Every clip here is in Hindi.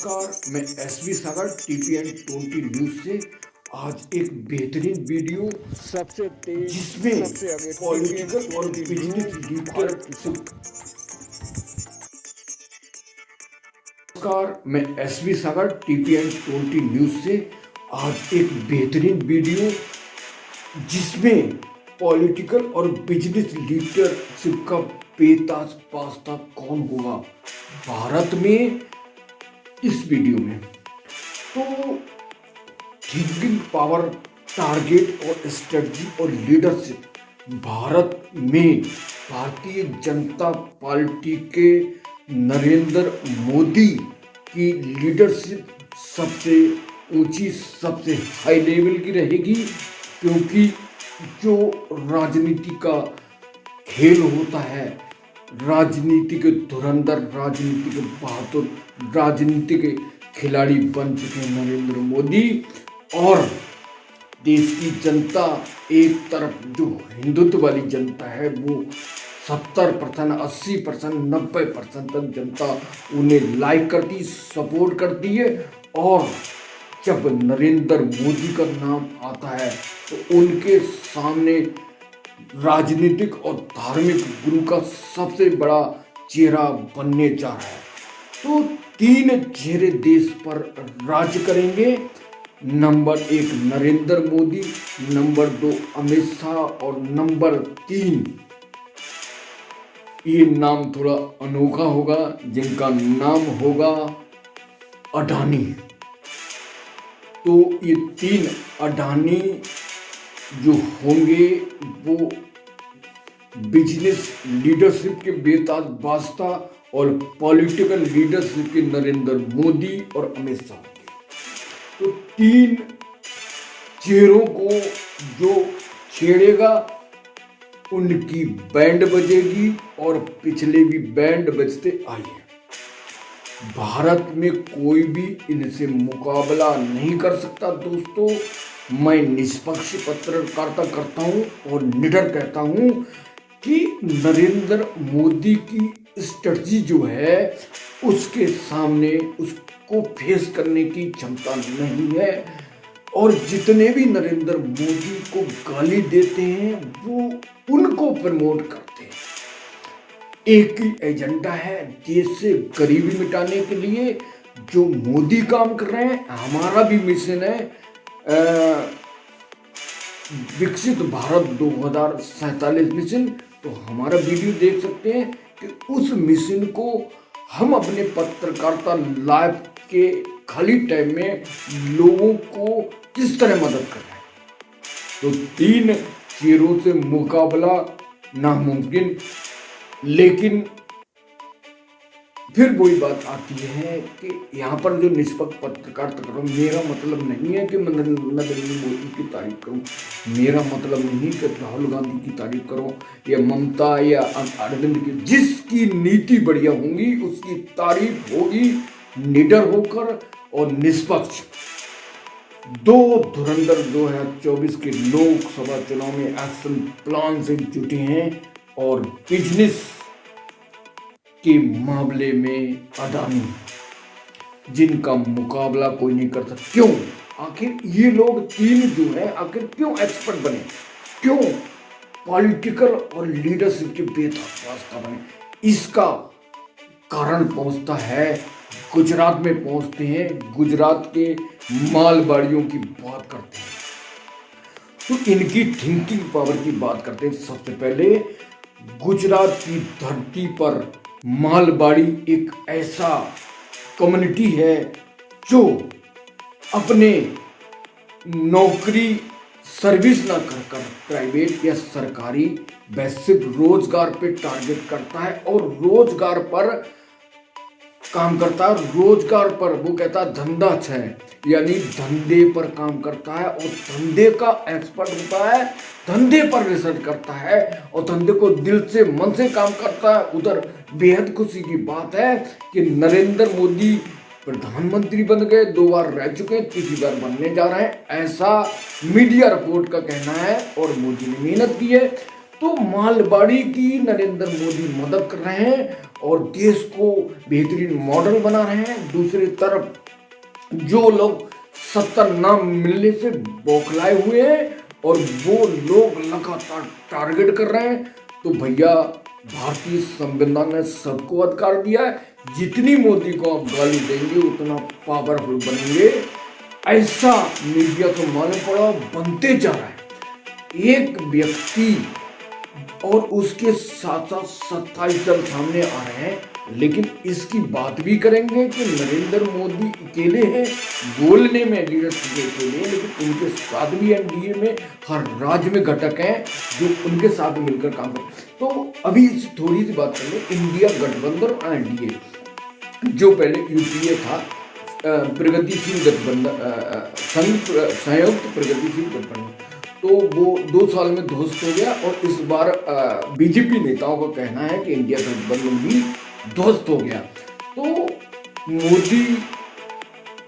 नमस्कार, मैं एसवी सागर टीपीएन 20 न्यूज से आज एक बेहतरीन वीडियो सबसे तेज जिसमें सबसे आगे पॉलिटिकल और TPN बिजनेस लीडर भारत की से नमस्कार, मैं एसवी सागर टीपीएन 20 न्यूज से आज एक बेहतरीन वीडियो जिसमें पॉलिटिकल और बिजनेस लीडरशिप का बेताज पास्ता कौन होगा भारत में। इस वीडियो में तो थिंकिंग पावर, टारगेट और स्ट्रेटजी और लीडरशिप भारत में भारतीय जनता पार्टी के नरेंद्र मोदी की लीडरशिप सबसे ऊंची, सबसे हाई लेवल की रहेगी, क्योंकि जो राजनीति का खेल होता है, राजनीति के धुरंधर, राजनीति के बहादुर, राजनीति के खिलाड़ी बन चुके हैं नरेंद्र मोदी। और देश की जनता एक तरफ जो हिंदुत्व वाली जनता है वो 70%, 80%, 90% तक जनता उन्हें लाइक करती, सपोर्ट करती है। और जब नरेंद्र मोदी का नाम आता है तो उनके सामने राजनीतिक और धार्मिक गुरु का सबसे बड़ा चेहरा बनने जा रहा है। तो 3 चेहरे देश पर राज करेंगे। नंबर 1 नरेंद्र मोदी, नंबर 2 अमित शाह और नंबर 3 ये नाम थोड़ा अनोखा होगा, जिनका नाम होगा अडानी। तो ये 3 अडानी जो होंगे वो बिजनेस लीडरशिप के बेताज बादशाह और पॉलिटिकल लीडरशिप के नरेंद्र मोदी और अमित शाह। तो 3 चेहरों को जो छेड़ेगा उनकी बैंड बजेगी, और पिछले भी बैंड बजते आए हैं। भारत में कोई भी इनसे मुकाबला नहीं कर सकता। दोस्तों, मैं निष्पक्ष पत्रकारिता करता हूं और निडर कहता हूं कि नरेंद्र मोदी की स्ट्रेटजी जो है उसके सामने उसको फेस करने की क्षमता नहीं है। और जितने भी नरेंद्र मोदी को गाली देते हैं वो उनको प्रमोट करते हैं। एक ही एजेंडा है, देश से गरीबी मिटाने के लिए जो मोदी काम कर रहे हैं। हमारा भी मिशन है विकसित भारत 2047 मिशन। तो हमारा वीडियो देख सकते हैं कि उस मिशन को हम अपने पत्रकारिता लाइव के खाली टाइम में लोगों को किस तरह मदद कर रहे हैं। तो 3 चेहरों से मुकाबला नामुमकिन, लेकिन फिर वही बात आती है कि यहाँ पर जो निष्पक्ष पत्रकारिता कर रहा हूँ, मेरा मतलब नहीं है कि मैं नरेंद्र मोदी की तारीफ करूँ, मेरा मतलब नहीं कि राहुल गांधी की तारीफ करूँ या ममता या अरविंद की। जिसकी नीति बढ़िया होंगी उसकी तारीफ होगी, निडर होकर और निष्पक्ष। 2 धुरंधर 2024 के लोकसभा चुनाव में एक्शन प्लान से जुटे हैं, और बिजनेस के मामले में अडानी, जिनका मुकाबला कोई नहीं कर सकता। क्यों? आखिर ये लोग 3 जो है आखिर क्यों एक्सपर्ट बने, क्यों पॉलिटिकल और लीडरशिप के बेताज रास्ता बने? इसका कारण पहुंचता है गुजरात में। पहुंचते हैं गुजरात के मालगाड़ियों की बात करते हैं, तो इनकी थिंकिंग पावर की बात करते हैं। सबसे पहले गुजरात की धरती पर मालगाड़ी एक ऐसा कम्युनिटी है जो अपने नौकरी सर्विस ना कर प्राइवेट या सरकारी वैश्विक रोजगार पे टारगेट करता है और रोजगार पर काम करता है। रोजगार पर वो कहता है धंधा अच्छा है, यानी धंधे पर काम करता है और धंधे का एक्सपर्ट होता है, धंधे पर रिसर्च करता है और धंधे को दिल से मन से काम करता है। उधर बेहद खुशी की बात है कि नरेंद्र मोदी प्रधानमंत्री बन गए, 2 बार रह चुके, 3री बार बनने जा रहे हैं, ऐसा मीडिया रिपोर्ट का कहना है। और मोदी ने मेहनत की है, तो मालगाड़ी की नरेंद्र मोदी मदद कर रहे हैं और देश को बेहतरीन मॉडल बना रहे हैं। दूसरी तरफ जो लोग सत्ता न मिलने से बौखलाए हुए हैं और वो लोग लगातार टारगेट कर रहे हैं, तो भैया भारतीय संविधान ने सबको अधिकार दिया है। जितनी मोदी को आप गाली देंगे उतना पावरफुल बनेंगे, ऐसा मीडिया को मालूम पड़ा, बनते जा रहा है। एक व्यक्ति और उसके साथ साथ 27 दल सामने आ रहे हैं, लेकिन इसकी बात भी करेंगे कि नरेंद्र मोदी अकेले हैं बोलने में, लीडरशिप अकेले, लेकिन उनके साथ भी एनडीए में हर राज्य में घटक हैं जो उनके साथ मिलकर काम करें। तो अभी थोड़ी सी बात कर ले इंडिया गठबंधन और एनडीए। जो पहले यूपीए था, प्रगतिशील गठबंधन, संयुक्त प्रगतिशील गठबंधन, तो वो 2 साल में ध्वस्त हो गया और इस बार बीजेपी नेताओं का कहना है कि इंडिया गठबंधन भी ध्वस्त हो गया। तो मोदी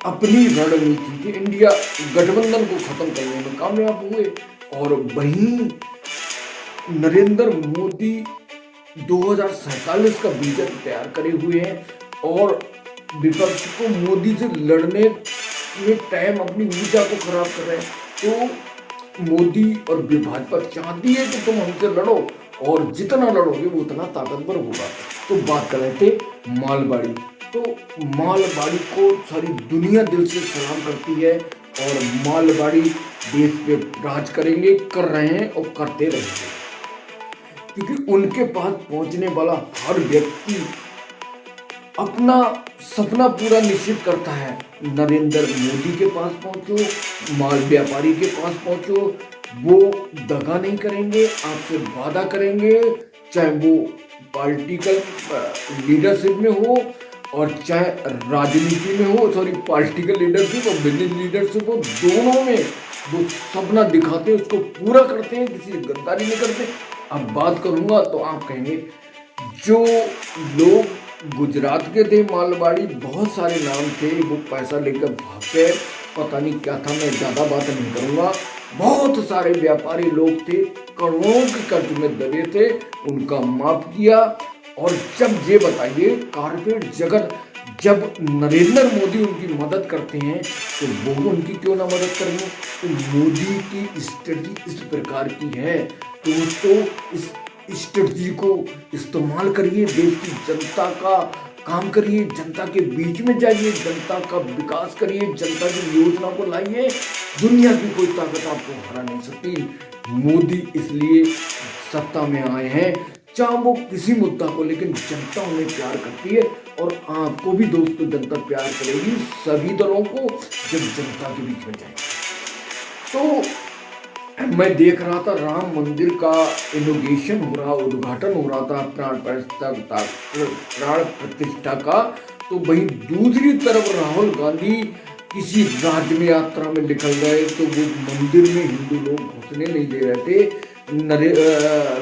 अपनी रणनीति के इंडिया गठबंधन को खत्म करने में कामयाब हुए और वहीं नरेंद्र मोदी 2047 का विजन तैयार करे हुए हैं और विपक्ष को मोदी से लड़ने में टाइम अपनी ऊर्जा को खराब कर रहे हैं। तो मोदी और भाजपा चाहती है कि तुम हमसे लड़ो और जितना लड़ोगे वो उतना ताकतवर होगा। तो बात कर रहे थे मालगाड़ी। तो मालगाड़ी को सारी दुनिया दिल से सलाम करती है और मालगाड़ी देश पे राज करेंगे, कर रहे हैं और करते रहेंगे, क्योंकि उनके पास पहुंचने वाला हर व्यक्ति अपना सपना पूरा निश्चित करता है। नरेंद्र मोदी के पास पहुंचो, माल व्यापारी के पास पहुंचो, वो दगा नहीं करेंगे, आपसे वादा करेंगे, चाहे वो पॉलिटिकल लीडरशिप में हो और चाहे राजनीति में हो, सॉरी पॉलिटिकल लीडरशिप और बिजनेस लीडरशिप हो, दोनों में वो सपना दिखाते हैं, उसको पूरा करते हैं, किसी गद्दारी नहीं करते। अब बात करूंगा तो आप कहेंगे जो लोग गुजरात के थे मालगाड़ी, बहुत सारे नाम थे, वो पैसा लेकर भागे, पता नहीं क्या था, मैं ज़्यादा बात नहीं करूँगा। बहुत सारे व्यापारी लोग थे, करोड़ों के कर्ज में दबे थे, उनका माफ किया। और जब ये बताइए कारपोरेट जगत जब नरेंद्र मोदी उनकी मदद करते हैं तो वो उनकी क्यों ना मदद करेंगे। तो मोदी की स्ट्रेटजी इस प्रकार की है, तो दोस्तों इस स्ट्रेटजी को इस्तेमाल करिए, देश की जनता का काम करिए, जनता के बीच में जाइए, जनता का विकास करिए, जनता की योजना को लाइए। दुनिया की कोई ताकत आपको हरा नहीं सकती। मोदी इसलिए सत्ता में आए हैं, चाहे वो किसी मुद्दा को, लेकिन जनता उन्हें प्यार करती है और आपको भी दोस्तों जनता प्यार करेगी, सभी दलों को, जब जनता के बीच में जाएंगे। तो मैं देख रहा था राम मंदिर का इनोग्रेशन हो रहा, उद्घाटन हो रहा था प्राण प्रतिष्ठा का, तो वहीं दूसरी तरफ राहुल गांधी किसी राज्य में यात्रा में निकल गए, तो वो मंदिर में हिंदू लोग घुसने नहीं दे रहे थे।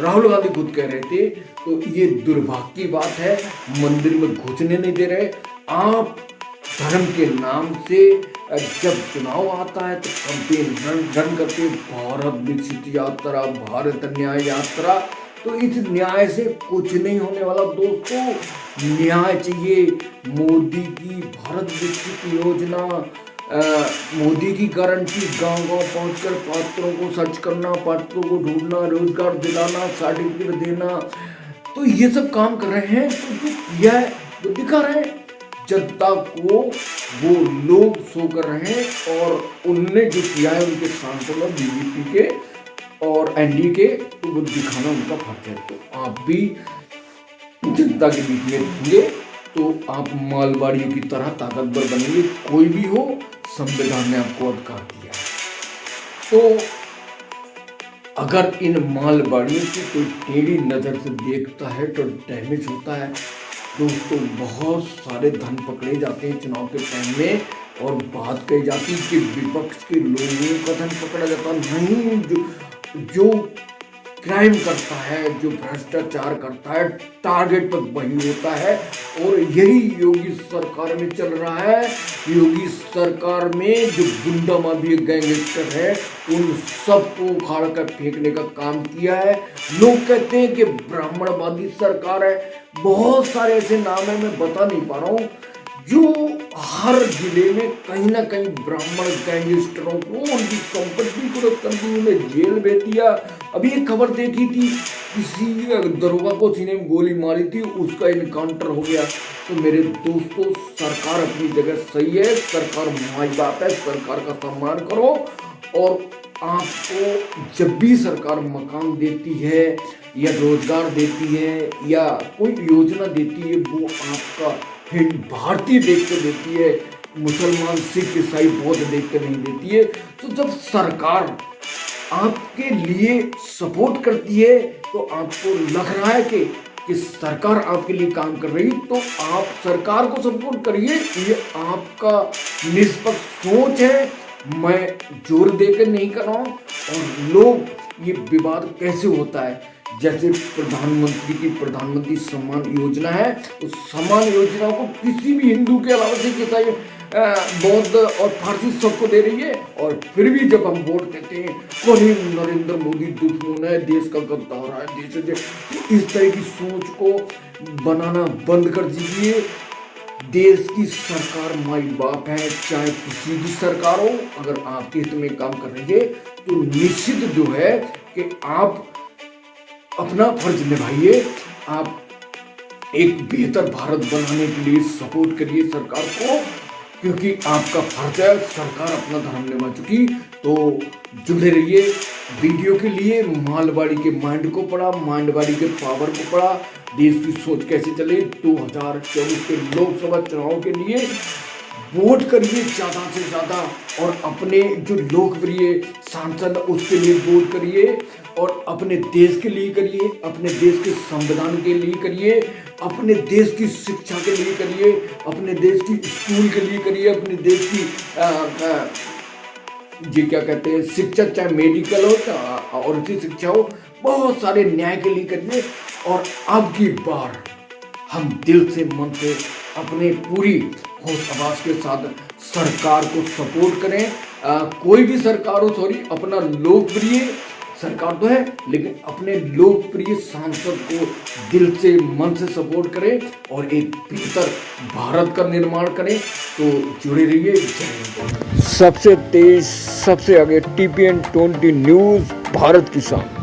राहुल गांधी खुद कह रहे थे, तो ये दुर्भाग्य की बात है, मंदिर में घुसने नहीं दे रहे। आप धर्म के नाम से जब चुनाव आता है तो कैंपेन रन करके भारत विकसित यात्रा, भारत न्याय यात्रा, तो इस न्याय से कुछ नहीं होने वाला दोस्तों। न्याय चाहिए, मोदी की भारत विकसित योजना, मोदी की गारंटी, गांव-गांव पहुंचकर पात्रों को सर्च करना, पात्रों को ढूंढना, रोजगार दिलाना, सर्टिफिकेट देना, तो ये सब काम कर रहे हैं। तो जो किया है वो दिखा रहे हैं जनता को, वो लोग शो कर रहे हैं और उनने जो किया है उनके सांसदों बीजेपी के और एनडीए के, तो वो दिखाना उनका फर्ज है। तो आप भी जनता के बीच में रहेंगे तो आप मालगाड़ियों की तरह ताकतवर बनेंगे। कोई भी हो, संविधान ने आपको अधिकार दिया है। तो अगर इन मालगाड़ियों की कोई टेढ़ी नजर से देखता है तो डैमेज होता है दोस्तों। बहुत सारे धन पकड़े जाते हैं चुनाव के टाइम में और बात कही जाती है कि विपक्ष के लोगों का धन पकड़ा जाता नहीं, जो क्राइम करता है, जो भ्रष्टाचार करता है, टारगेट पर वही होता है। और यही योगी सरकार में चल रहा है। योगी सरकार में जो गुंडा माफिया गैंगस्टर है उन सबको उखाड़ कर फेंकने का काम किया है। लोग कहते हैं कि ब्राह्मणवादी सरकार है, बहुत सारे ऐसे नाम है, मैं बता नहीं पा रहा हूँ, जो हर जिले में कहीं ना कहीं ब्राह्मण गैंगस्टरों को उनकी संपत्ति को कर दी, उन्हें जेल भेज दिया। अभी एक खबर देखी थी, किसी दरोगा को किसी ने गोली मारी थी, उसका इनकाउंटर हो गया। तो मेरे दोस्तों, सरकार अपनी जगह सही है, सरकार माई बाप है, सरकार का सम्मान करो। और आपको जब भी सरकार मकान देती है या रोजगार देती है या कोई योजना देती है, वो आपका भारतीय देख कर देती है, मुसलमान सिख ईसाई बौद्ध देख कर नहीं देती है। तो जब सरकार आपके लिए सपोर्ट करती है तो आपको लग रहा है कि सरकार आपके लिए काम कर रही है, तो आप सरकार को सपोर्ट करिए। ये आपका निष्पक्ष सोच है, मैं जोर देकर नहीं कर रहा हूँ। और लोग ये विवाद कैसे होता है, जैसे प्रधानमंत्री की प्रधानमंत्री सम्मान योजना है, उस सम्मान योजना को किसी भी हिंदू के अलावा सिख ईसाई बौद्ध और फारसी सबको दे रही है। और फिर भी जब हम वोट देते हैं, कौन नरेंद्र मोदी दुश्मन है, देश का गद्दार है, देश, तो इस तरह की सोच को बनाना बंद कर दीजिए। देश की सरकार माई बाप है, चाहे किसी भी सरकार हो, अगर आपके हित में काम कर रही है तो निश्चित जो है कि आप अपना फर्ज निभाइए। आप एक बेहतर भारत बनाने के लिए सपोर्ट करिए सरकार को, क्योंकि आपका फर्ज है, सरकार अपना धर्म निभा चुकी। तो जुड़े रहिए वीडियो के लिए। मालवाड़ी के माइंड को पढ़ा, माइंडवाड़ी के पावर को पढ़ा, देश की सोच कैसे चले। 2024 के लोकसभा चुनाव के लिए वोट करिए ज़्यादा से ज़्यादा, और अपने जो लोकप्रिय सांसद उसके लिए वोट करिए, और अपने देश के लिए करिए, अपने देश के संविधान के लिए करिए, अपने देश की शिक्षा के लिए करिए, अपने देश की स्कूल के लिए करिए, अपने देश की जी क्या कहते हैं शिक्षा, चाहे मेडिकल हो चाहे और अच्छी शिक्षा हो, बहुत सारे न्याय के लिए करिए। और अब की बार हम दिल से मन से अपने पूरी होश आवाज के साथ सरकार को सपोर्ट करें। कोई भी सरकार हो, सॉरी, अपना लोकप्रिय सरकार तो है, लेकिन अपने लोकप्रिय सांसद को दिल से मन से सपोर्ट करें और एक बेहतर भारत का निर्माण करें। तो जुड़े रहिए। सबसे तेज, सबसे आगे TPN 20 न्यूज़, भारत की शान।